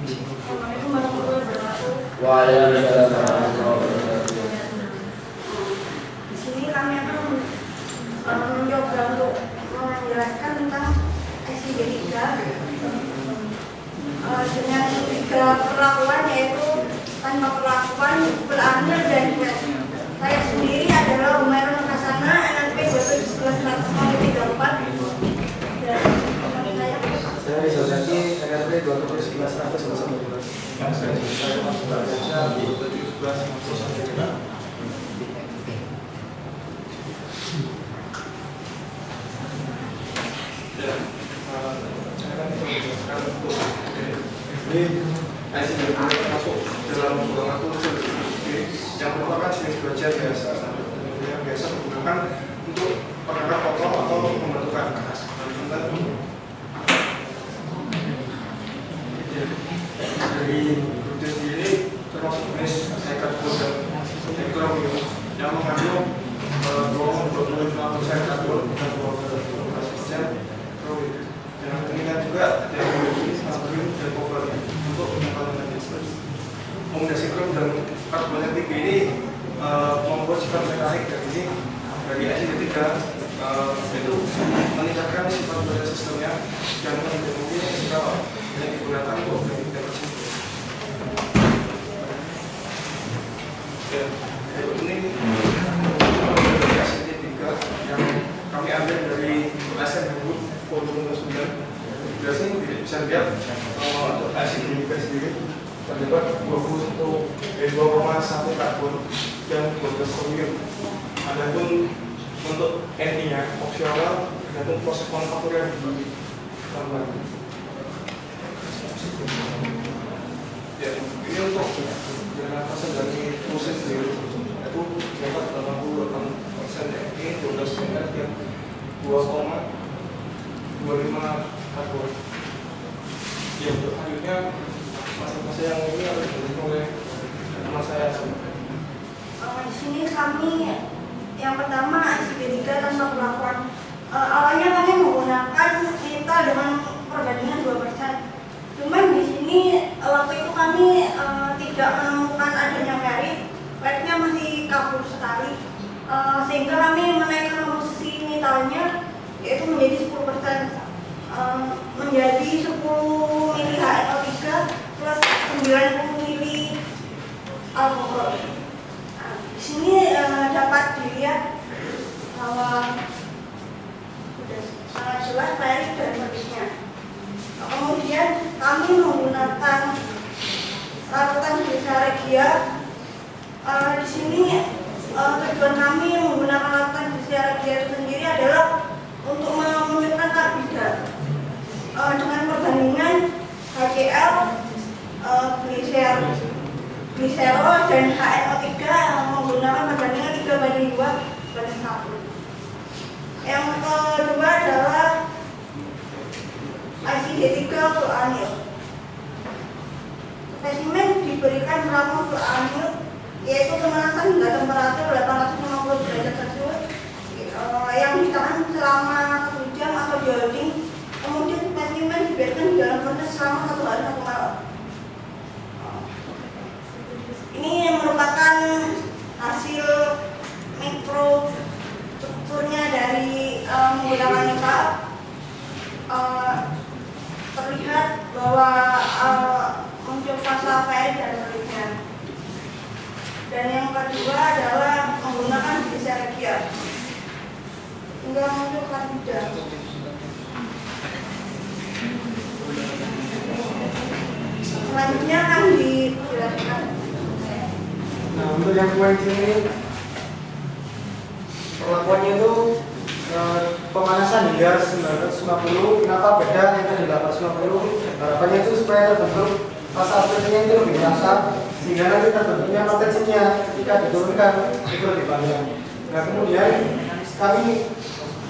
Assalamualaikum warahmatullahi wabarakatuh. Waalaikumsalam warahmatullahi wabarakatuh. Di sini kami akan mencoba untuk menjelaskan tentang SID3 dengan 3 perlakuan, yaitu tanpa perlakuan, beramil, dan gas. Saya sendiri adalah Umairun Kasana, NNP 211-134, dan teman saya Rizal Zaki, NRP 211-134. Saya Mas Bagasya 217-134. Ini ICD masuk dalam golongan unsur yang merupakan jenis belajar biasa, yang biasa digunakan untuk perkara foto atau pembentukan. Dari grup sendiri termasuk jenis seikat dan ekonomi yang mengandung 25% karbon dan 12% protein. Dan demikian juga ada natrium dan koper untuk pengembangan jenis. Kombinasi krom dan karbon yang tinggi ini membuat sifat mekanik dari SID3 itu meningkatkan sifat pada sistemnya dan melindungi skala yang digunakan untuk integrasi. Ini dari SID3 yang kami ambil dari ASEAN Group volume 9. Biasanya tidak bisa lihat untuk SID3 sendiri terdapat 2,1 karbon dan 12 sodium. Adapun untuk N-nya opsional tergantung proses manufaktur yang ditambah. Ya, ini untuk persen dari proses sendiri itu dapat 88%, ya. Ini 12% yang 2,25 karbon. Ya, untuk selanjutnya masa-masa yang ini harus diberikan oleh teman saya. di sini kami yang pertama SID3 tanpa perlakuan. Awalnya kami menggunakan nikel dengan perbandingan 2%. Cuman di sini waktu itu kami tidak menemukan adanya merit, meritnya masih kabur sekali, sehingga kami menaikkan komposisi nikelnya yaitu menjadi 10%, menjadi 10 mili HNO3 plus 90 mili alkohol. Di sini dapat dilihat bahwa sudah sangat jelas merit dan meritnya. Kemudian kami menggunakan larutan desa regia. Di sini tujuan kami menggunakan larutan desa regia itu sendiri adalah untuk menunjukkan karbida dengan perbandingan HCl, gliserol dan HNO3 menggunakan perbandingan 3:2:1. Yang kedua adalah SID3 fluanil. Spesimen diberikan ramuan fluanil yaitu pemanasan hingga temperatur 850 derajat Celcius yang ditahan selama 1 jam atau dioling. Kemudian spesimen dibiarkan di dalam furnace selama 1 hari 1 malam. Ini merupakan hasil mikrostrukturnya dari menggunakan nikel. Terlihat bahwa muncul fase ferit dan meritnya. Dan yang kedua adalah menggunakan desa regia hingga muncul karbida. Selanjutnya akan dijelaskan. Nah, untuk yang kemarin ini perlakuannya itu pemanasan hingga 950. Kenapa beda yang tadi 850? Harapannya itu supaya terbentuk fase akhirnya itu lebih merata, sehingga nanti terbentuknya potensinya ketika diturunkan itu lebih banyak. Nah, kemudian kami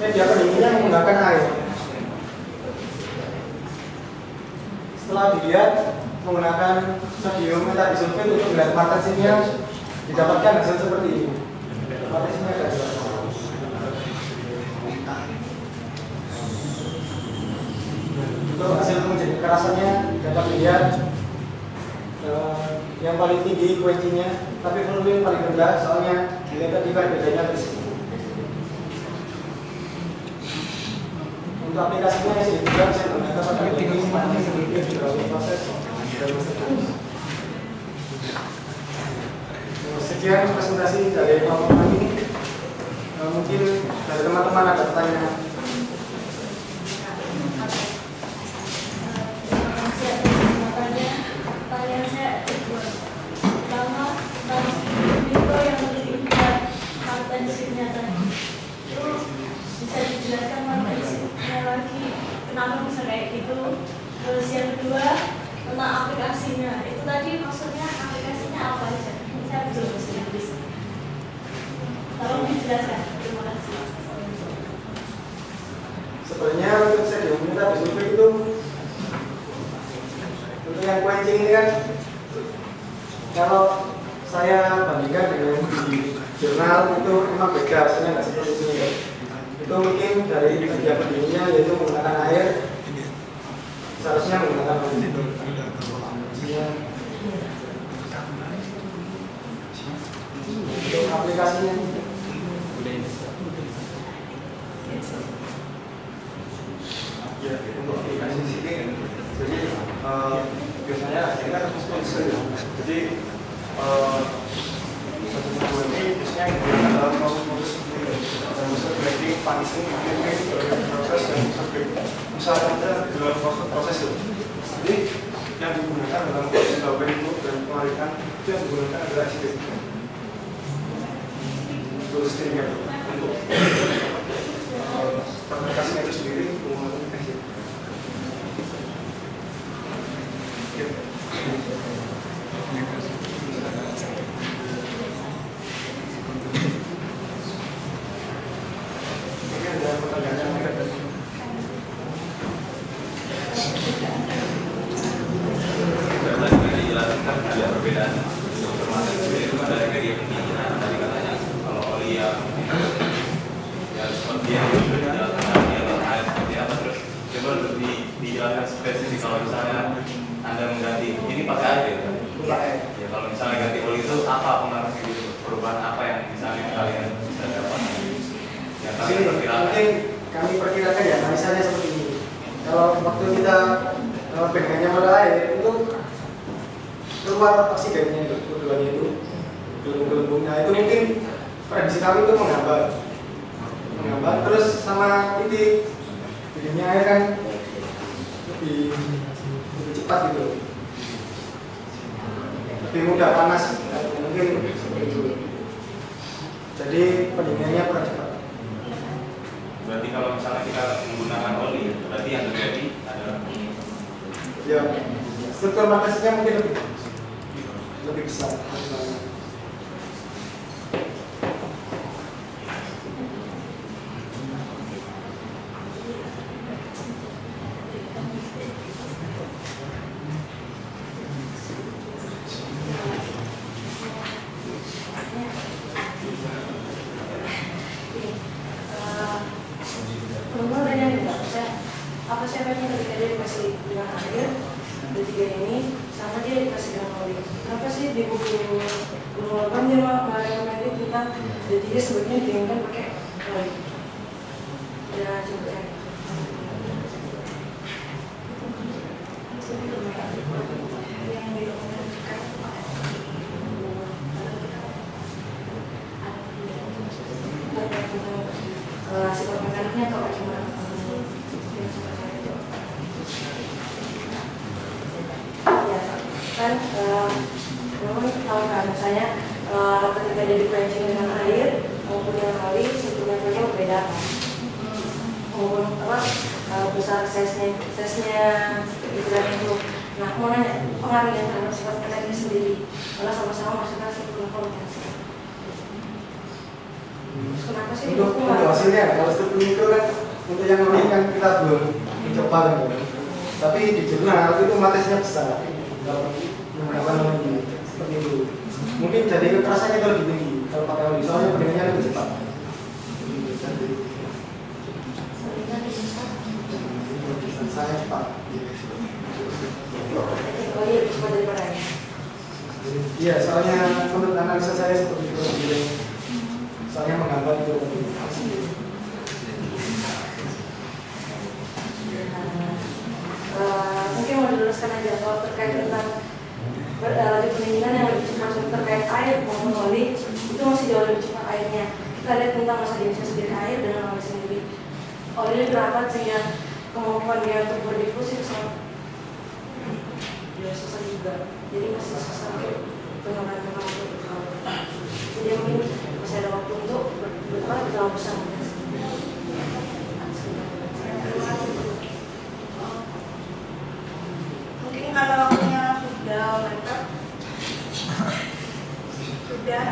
media pendinginnya menggunakan air. Setelah dilihat menggunakan sodium metabisulfit untuk melihat potensinya, didapatkan hasil seperti ini. Potensinya ada dua. Untuk hasil menjadi kekerasannya dapat dilihat yang paling tinggi quenchingnya, tapi volume yang paling rendah soalnya nilai tadi kan bedanya di sini. Untuk aplikasinya sih juga saya menggunakan pada ini proses. Sekian presentasi dari kelompok kami. Mungkin dari teman-teman ada pertanyaan. Pertanyaan saya pertama tentang mikro yang diikat martensinnya tadi itu bisa dijelaskan martensinnya lagi kenapa bisa kayak gitu. Terus yang kedua tentang aplikasinya itu tadi maksudnya aplikasinya apa aja? Saya belum bisa Inggris. Tolong dijelaskan. Terima kasih. Sebenarnya untuk saya diumumkan tadi survei itu untuk yang quenching ini kan kalau saya bandingkan dengan di jurnal itu memang beda, hasilnya nggak seperti ini. Itu mungkin dari kerja pendirinya yaitu menggunakan air, seharusnya menggunakan air. Untuk aplikasinya Ya, untuk aplikasi sini, jadi biasanya ini kan sponsor. Jadi satu buku ini biasanya digunakan dalam proses grading, punishing, proses dan misalnya ada dalam proses itu. Jadi yang digunakan dalam proses development itu dan pengalihan itu yang digunakan adalah acidic. Untuk stringnya untuk aplikasinya itu sendiri menggunakan acidic. Dijelaskan spesifik kalau misalnya Anda mengganti ini pakai air ya kalau misalnya ganti oli itu apa pengaruhnya gitu, perubahan apa yang misalnya kalian bisa dapat yang kalian perkirakan? Mungkin kami perkirakan ya, misalnya seperti ini. Kalau waktu kita pegangnya pada air itu keluar oksigennya itu, keduanya itu gelembung-gelembungnya itu mungkin prediksi kami itu menghambat terus sama titik bikinnya air kan lebih cepat gitu, lebih mudah panas mungkin seperti itu. Jadi pendinginannya kurang cepat. Berarti kalau misalnya kita menggunakan oli, berarti yang terjadi adalah ya struktur martensinnya mungkin lebih besar. Apa siapanya ketika dia dikasih dengan air ketiga ini sama dia dikasih dengan oli? Kenapa sih di buku logam dia merekomendasi tentang ketiga sebaiknya didinginkan pakai oli? Ya coba ya. Yang direkomendasikan sifat mekaniknya atau bagaimana? Kan memang tahu kan misalnya ketika dia di-quenching dengan air maupun dengan oli sebetulnya saja berbeda kan maupun besar size-nya ukuran itu. Nah mau nanya pengaruhnya terhadap sifat mekaniknya sendiri kalau sama-sama masukkan sebetulnya kompetensi. Kenapa sih Untuk hasilnya kalau struktur mikro kan untuk yang oli kan kita belum mencoba kan, tapi di jurnal itu matesnya besar. Menggunakan oli seperti itu mungkin jadi kekerasannya itu lebih tinggi kalau pakai oli soalnya pendinginannya lebih cepat. Saya cepat. Oh iya, cepat daripada ini. Iya, soalnya menurut analisa saya seperti itu. Soalnya menghambat itu. Mungkin mau diluruskan aja kalau terkait tentang laju pendinginan yang lebih cepat terkait air maupun oli itu masih jauh lebih cepat airnya. Kita lihat tentang masa jenisnya sendiri air dengan oli sendiri. Oli lebih rapat sehingga kemampuan dia untuk berdifusi sangat susah juga. Jadi masih susah untuk pengembangan untuk jadi mungkin masih ada waktu untuk berperan terlalu besar. Mungkin karena waktunya sudah mepet, sudah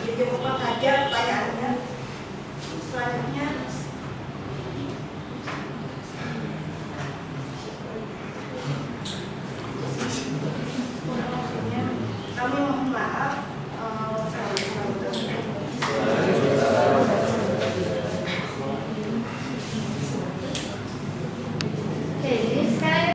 dijemput saja pertanyaannya. Selanjutnya